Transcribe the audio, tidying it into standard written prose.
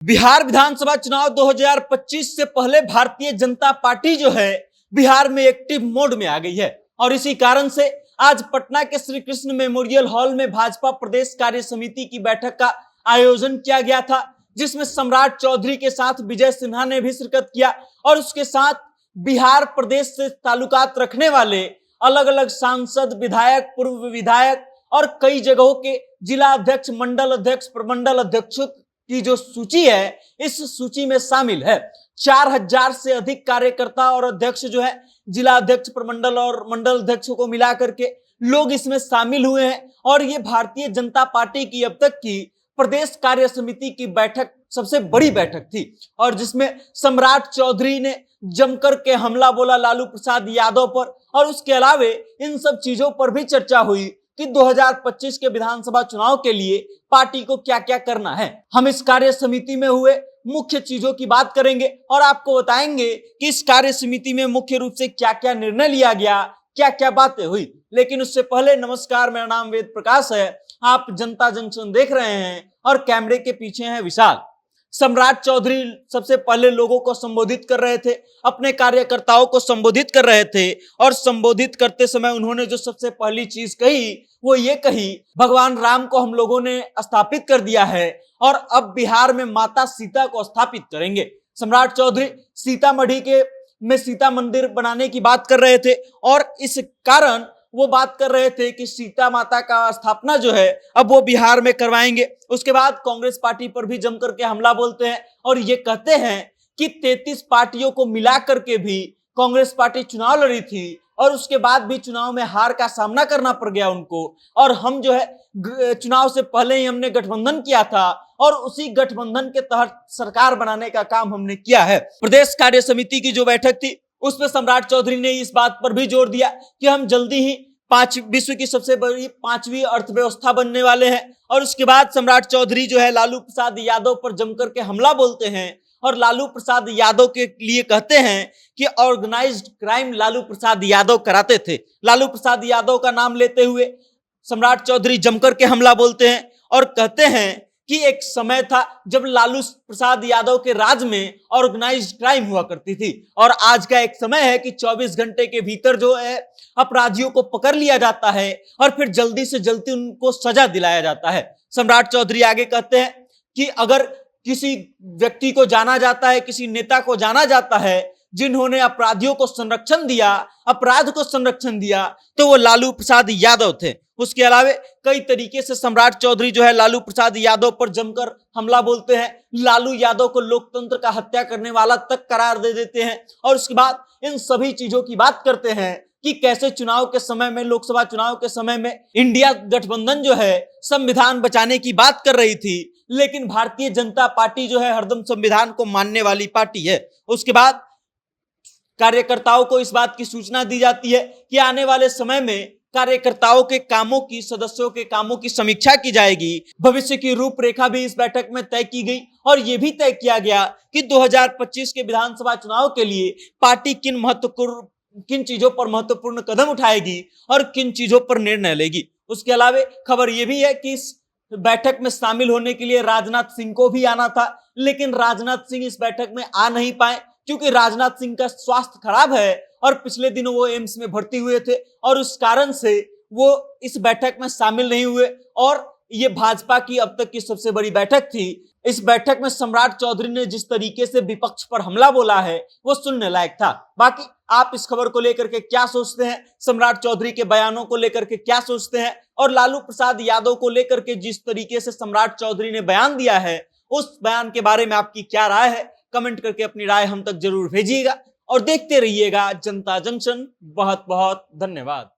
बिहार विधानसभा चुनाव 2025 से पहले भारतीय जनता पार्टी जो है बिहार में एक्टिव मोड में आ गई है और इसी कारण से आज पटना के श्री कृष्ण मेमोरियल हॉल में भाजपा प्रदेश कार्य समिति की बैठक का आयोजन किया गया था, जिसमें सम्राट चौधरी के साथ विजय सिन्हा ने भी शिरकत किया और उसके साथ बिहार प्रदेश से ताल्लुकात रखने वाले अलग अलग सांसद, विधायक, पूर्व विधायक और कई जगहों के जिला अध्यक्ष, मंडल अध्यक्ष, प्रमंडल अध्यक्षों की जो सूची है, इस सूची में शामिल है 4000 से अधिक कार्यकर्ता और अध्यक्ष जो है जिला अध्यक्ष, प्रमंडल और मंडल अध्यक्षों को मिला करके लोग इसमें शामिल हुए हैं। और ये भारतीय जनता पार्टी की अब तक की प्रदेश कार्य समिति की बैठक सबसे बड़ी बैठक थी और जिसमें सम्राट चौधरी ने जमकर के हमला बोला लालू प्रसाद यादव पर और उसके अलावे इन सब चीजों पर भी चर्चा हुई कि 2025 के विधानसभा चुनाव के लिए पार्टी को क्या क्या करना है। हम इस कार्य समिति में हुए मुख्य चीजों की बात करेंगे और आपको बताएंगे कि इस कार्य समिति में मुख्य रूप से क्या क्या निर्णय लिया गया, क्या क्या बातें हुई। लेकिन उससे पहले नमस्कार, मेरा नाम वेद प्रकाश है, आप जनता जंक्शन देख रहे हैं और कैमरे के पीछे है विशाल। सम्राट चौधरी सबसे पहले लोगों को संबोधित कर रहे थे, अपने कार्यकर्ताओं को संबोधित कर रहे थे और संबोधित करते समय उन्होंने जो सबसे पहली चीज कही वो ये कही, भगवान राम को हम लोगों ने स्थापित कर दिया है और अब बिहार में माता सीता को स्थापित करेंगे। सम्राट चौधरी सीतामढ़ी के में सीता मंदिर बनाने की बात कर रहे थे और इस कारण वो बात कर रहे थे कि सीता माता का स्थापना जो है अब वो बिहार में करवाएंगे। उसके बाद कांग्रेस पार्टी पर भी जमकर के हमला बोलते हैं और ये कहते हैं कि 33 पार्टियों को मिला करके भी कांग्रेस पार्टी चुनाव लड़ी थी और उसके बाद भी चुनाव में हार का सामना करना पड़ गया उनको, और हम जो है चुनाव से पहले ही हमने गठबंधन किया था और उसी गठबंधन के तहत सरकार बनाने का काम हमने किया है। प्रदेश कार्य समिति की जो बैठक थी उसमें सम्राट चौधरी ने इस बात पर भी जोर दिया कि हम जल्दी ही विश्व की सबसे बड़ी 5वीं अर्थव्यवस्था बनने वाले हैं। और उसके बाद सम्राट चौधरी जो है लालू प्रसाद यादव पर जमकर के हमला बोलते हैं और लालू प्रसाद यादव के लिए कहते हैं कि ऑर्गेनाइज्ड क्राइम लालू प्रसाद यादव कराते थे। लालू प्रसाद यादव का नाम लेते हुए सम्राट चौधरी जमकर के हमला बोलते हैं और कहते हैं कि एक समय था जब लालू प्रसाद यादव के राज में ऑर्गेनाइज्ड क्राइम हुआ करती थी और आज का एक समय है कि 24 घंटे के भीतर जो है अपराधियों को पकड़ लिया जाता है और फिर जल्दी से जल्दी उनको सजा दिलाया जाता है। सम्राट चौधरी आगे कहते हैं कि अगर किसी व्यक्ति को जाना जाता है, किसी नेता को जाना जाता है जिन्होंने अपराधियों को संरक्षण दिया, अपराध को संरक्षण दिया, तो वो लालू प्रसाद यादव थे। उसके अलावा कई तरीके से सम्राट चौधरी जो है लालू प्रसाद यादव पर जमकर हमला बोलते हैं, लालू यादव को लोकतंत्र का हत्या करने वाला तक करार दे देते हैं और उसके बाद इन सभी चीजों की बात करते हैं कि कैसे चुनाव के समय में, लोकसभा चुनाव के समय में इंडिया गठबंधन जो है संविधान बचाने की बात कर रही थी, लेकिन भारतीय जनता पार्टी जो है हरदम संविधान को मानने वाली पार्टी है। उसके बाद कार्यकर्ताओं को इस बात की सूचना दी जाती है कि आने वाले समय में कार्यकर्ताओं के कामों की, सदस्यों के कामों की समीक्षा की जाएगी। भविष्य की रूपरेखा भी इस बैठक में तय की गई और यह भी तय किया गया कि 2025 के विधानसभा चुनाव के लिए पार्टी किन चीजों पर महत्वपूर्ण कदम उठाएगी और किन चीजों पर निर्णय लेगी। उसके अलावा खबर यह भी है कि इस बैठक में शामिल होने के लिए राजनाथ सिंह को भी आना था, लेकिन राजनाथ सिंह इस बैठक में आ नहीं पाए क्योंकि राजनाथ सिंह का स्वास्थ्य खराब है और पिछले दिनों वो एम्स में भर्ती हुए थे और उस कारण से वो इस बैठक में शामिल नहीं हुए और ये भाजपा की अब तक की सबसे बड़ी बैठक थी। इस बैठक में सम्राट चौधरी ने जिस तरीके से विपक्ष पर हमला बोला है वो सुनने लायक था। बाकी आप इस खबर को लेकर के क्या सोचते हैं, सम्राट चौधरी के बयानों को लेकर के क्या सोचते हैं और लालू प्रसाद यादव को लेकर के जिस तरीके से सम्राट चौधरी ने बयान दिया है उस बयान के बारे में आपकी क्या राय है, कमेंट करके अपनी राय हम तक जरूर भेजिएगा और देखते रहिएगा जनता जंक्शन। बहुत बहुत धन्यवाद।